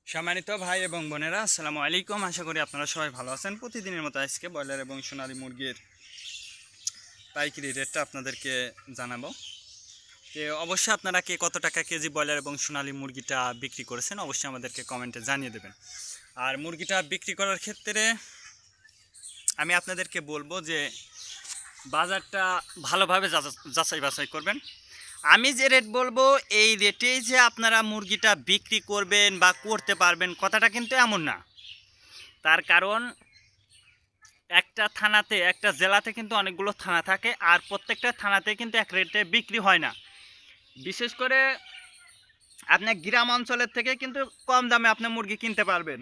সম্মানিত ভাই এবং বোনেরা, আসসালামু আলাইকুম। আশা করি আপনারা সবাই ভালো আছেন। প্রতিদিনের মতো আজকে ব্রয়লার এবং সোনালী মুরগির পাইকারি রেটটা আপনাদেরকে জানাবো। তো অবশ্যই আপনারা কে কত টাকা কেজি ব্রয়লার এবং সোনালী মুরগিটা বিক্রি করেছেন অবশ্যই আমাদেরকে কমেন্টে জানিয়ে দেবেন। আর মুরগিটা বিক্রি করার ক্ষেত্রে আমি আপনাদেরকে বলবো যে বাজারটা ভালোভাবে যাচাই বাছাই করবেন। আমি যে রেট বলবো এই রেটেই যে আপনারা মুরগিটা বিক্রি করবেন বা করতে পারবেন কথাটা কিন্তু এমন না। তার কারণ একটা থানাতে, একটা জেলাতে কিন্তু অনেকগুলো থানা থাকে, আর প্রত্যেকটা থানাতে কিন্তু এক রেটে বিক্রি হয় না। বিশেষ করে আপনি গ্রাম অঞ্চলের থেকে কিন্তু কম দামে আপনি মুরগি কিনতে পারবেন।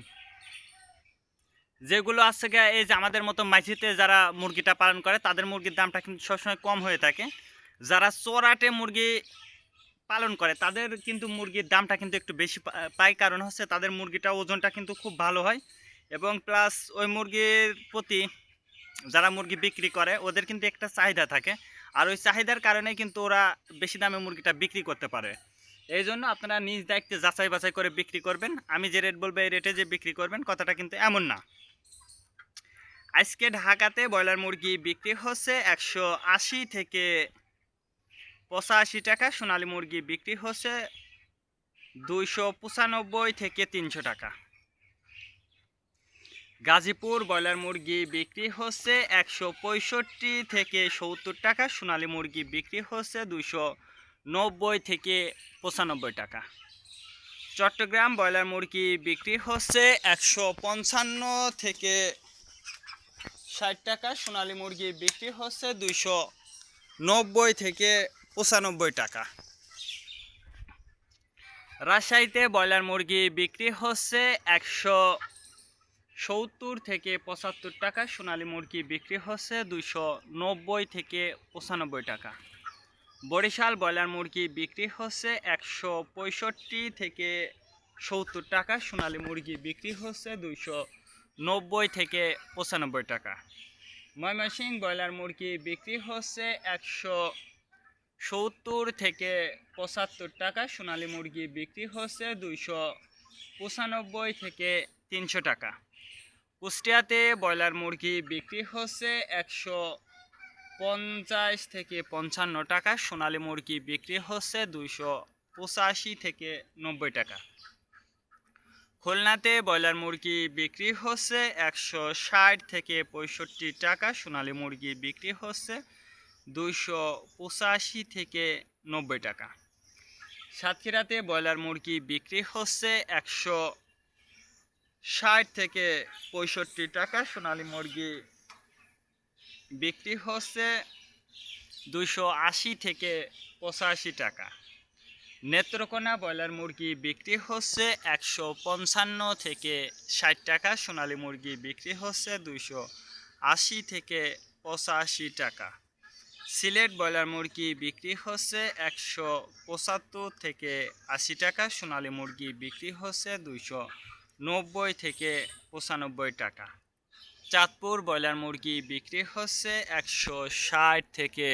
যেগুলো আছে গিয়ে এই যে আমাদের মতো মাঝিতে যারা মুরগিটা পালন করে তাদের মুরগির দামটা কিন্তু সবসময় কম হয়ে থাকে। যারা চোরাটে মুরগি পালন করে তাদের কিন্তু মুরগির দামটা কিন্তু একটু বেশি পায়, কারণ হচ্ছে তাদের মুরগিটা ওজনটা কিন্তু খুব ভালো হয় এবং প্লাস ওই মুরগির প্রতি যারা মুরগি বিক্রি করে ওদের কিন্তু একটা চাহিদা থাকে, আর ওই চাহিদার কারণে কিন্তু ওরা বেশি দামে মুরগিটা বিক্রি করতে পারে। এই জন্য আপনারা নিজ দায়িত্বে যাচাই বাছাই করে বিক্রি করবেন। আমি যে রেট বলবো এই রেটে যে বিক্রি করবেন কথাটা কিন্তু এমন না। আজকে ঢাকাতে ব্রয়লার মুরগি বিক্রি হচ্ছে 180 থেকে 85 টাকা, সোনালী মুরগি বিক্রি হচ্ছে 295 থেকে 300 টাকা। গাজীপুর ব্রয়লার মুরগি বিক্রি হচ্ছে 165 থেকে 70 টাকা, সোনালী মুরগি বিক্রি হচ্ছে 290 থেকে 95 টাকা। চট্টগ্রাম ব্রয়লার মুরগি বিক্রি হচ্ছে 155 থেকে 60 টাকা, সোনালী মুরগি বিক্রি হচ্ছে 290 থেকে 95 টাকা। রাজশাহীতে ব্রয়লার মুরগি বিক্রি হচ্ছে 170 থেকে 75 টাকা, সোনালী মুরগি বিক্রি হচ্ছে 290 থেকে 95 টাকা। বরিশাল ব্রয়লার মুরগি বিক্রি হচ্ছে 165 থেকে 70 টাকা, সোনালী মুরগি বিক্রি হচ্ছে 290 থেকে 95 টাকা। ময়মনসিংহ ব্রয়লার মুরগি বিক্রি হচ্ছে 170 থেকে 75 টাকা, সোনালী মুরগি বিক্রি হচ্ছে 295 থেকে 300 টাকা। কুষ্টিয়াতে ব্রয়লার মুরগি বিক্রি হচ্ছে 150 থেকে 55 টাকা, সোনালী মুরগি বিক্রি হচ্ছে 285 থেকে 90 টাকা। খুলনাতে ব্রয়লার মুরগি বিক্রি হচ্ছে 160 থেকে 65 টাকা, সোনালী মুরগি বিক্রি হচ্ছে 285 থেকে 90 টাকা। সাতক্ষীরাতে ব্রয়লার মুরগি বিক্রি হচ্ছে 160 থেকে 65 টাকা, সোনালী মুরগি বিক্রি হচ্ছে 280 থেকে 85 টাকা। নেত্রকোনা ব্রয়লার মুরগি বিক্রি হচ্ছে 155 থেকে 60 টাকা, সোনালী মুরগি বিক্রি হচ্ছে 280 থেকে 85 টাকা। সিলেট ব্রয়লার মুরগি বিক্রি হচ্ছে 175 থেকে 80 টাকা, সোনালী মুরগি বিক্রি হচ্ছে 290 থেকে 95 টাকা। চাঁদপুর ব্রয়লার মুরগি বিক্রি হচ্ছে 160 থেকে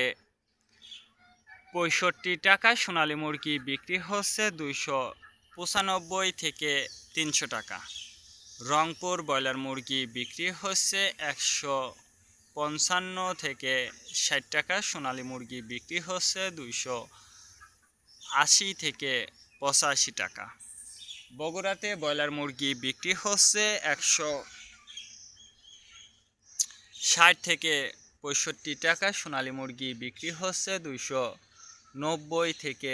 65 টাকা, সোনালী মুরগি বিক্রি হচ্ছে 295 থেকে 300 টাকা। রংপুর ব্রয়লার মুরগি বিক্রি হচ্ছে 155 থেকে 60 টাকা, সোনালী মুরগি বিক্রি হচ্ছে 280 থেকে 85 টাকা। বগুড়াতে ব্রয়লার মুরগি বিক্রি হচ্ছে 160 থেকে 65 টাকা, সোনালী মুরগি বিক্রি হচ্ছে 290 থেকে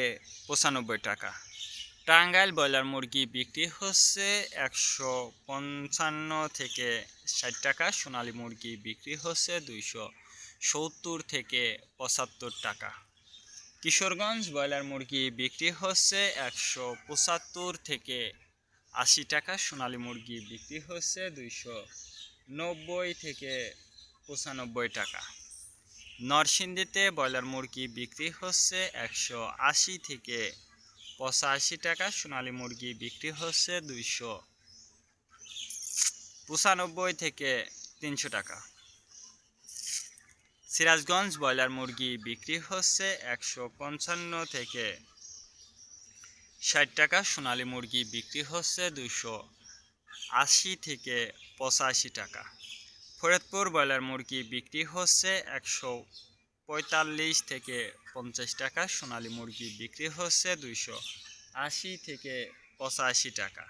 95 টাকা। টাঙ্গাইল ব্রয়লার মুরগি বিক্রি হচ্ছে 155 থেকে 60 টাকা, সোনালী মুরগি বিক্রি হচ্ছে 270 থেকে 75 টাকা। কিশোরগঞ্জ ব্রয়লার মুরগি বিক্রি হচ্ছে 175 থেকে 80 টাকা, সোনালী মুরগি বিক্রি হচ্ছে 290 থেকে 95 টাকা। নরসিংদীতে ব্রয়লার মুরগি বিক্রি হচ্ছে 180 থেকে 85 টাকা, সোনালী মুরগি বিক্রি হচ্ছে 295 থেকে 300 টাকা। সিরাজগঞ্জ ব্রয়লার মুরগি বিক্রি হচ্ছে 155 থেকে 60 টাকা, সোনালী মুরগি বিক্রি হচ্ছে 280 থেকে 85 টাকা। ফরিদপুর ব্রয়লার মুরগি বিক্রি হচ্ছে 145 থেকে 50 টাকা, সোনালী মুরগি বিক্রি হচ্ছে 280 থেকে 85 টাকা।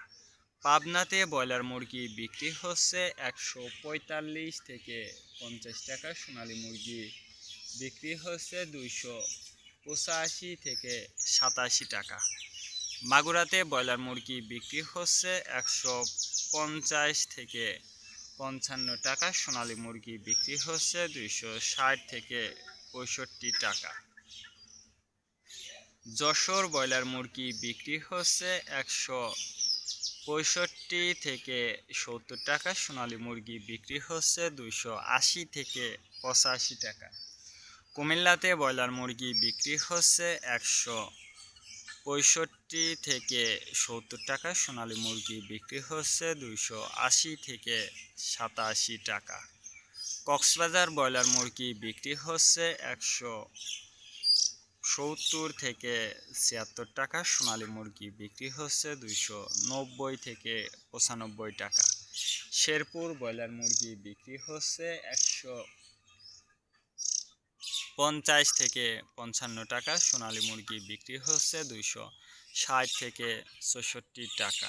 পাবনাতে ব্রয়লার মুরগি বিক্রি হচ্ছে 145 থেকে 50 টাকা, সোনালী মুরগি বিক্রি হচ্ছে 285 থেকে 87 টাকা। মাগুরাতে ব্রয়লার মুরগি বিক্রি হচ্ছে 150 থেকে 55 টাকা, সোনালী মুরগি বিক্রি হচ্ছে 260 থেকে 65 টাকা। যশোর ব্রয়লার মুরগি বিক্রি হচ্ছে 165 থেকে 70 টাকা, সোনালী মুরগি বিক্রি হচ্ছে 280 থেকে 85 টাকা। কুমিল্লাতে ব্রয়লার মুরগি বিক্রি হচ্ছে 165 থেকে 70 টাকা, সোনালী মুরগি বিক্রি হচ্ছে 280 থেকে 87 টাকা। কক্সবাজার ব্রয়লার মুরগি বিক্রি হচ্ছে 170 থেকে 76 টাকা, সোনালী মুরগি বিক্রি হচ্ছে 290 থেকে 95 টাকা। শেরপুর ব্রয়লার মুরগি বিক্রি হচ্ছে 150 থেকে 55 টাকা, সোনালী মুরগি বিক্রি হচ্ছে 260 থেকে 64 টাকা।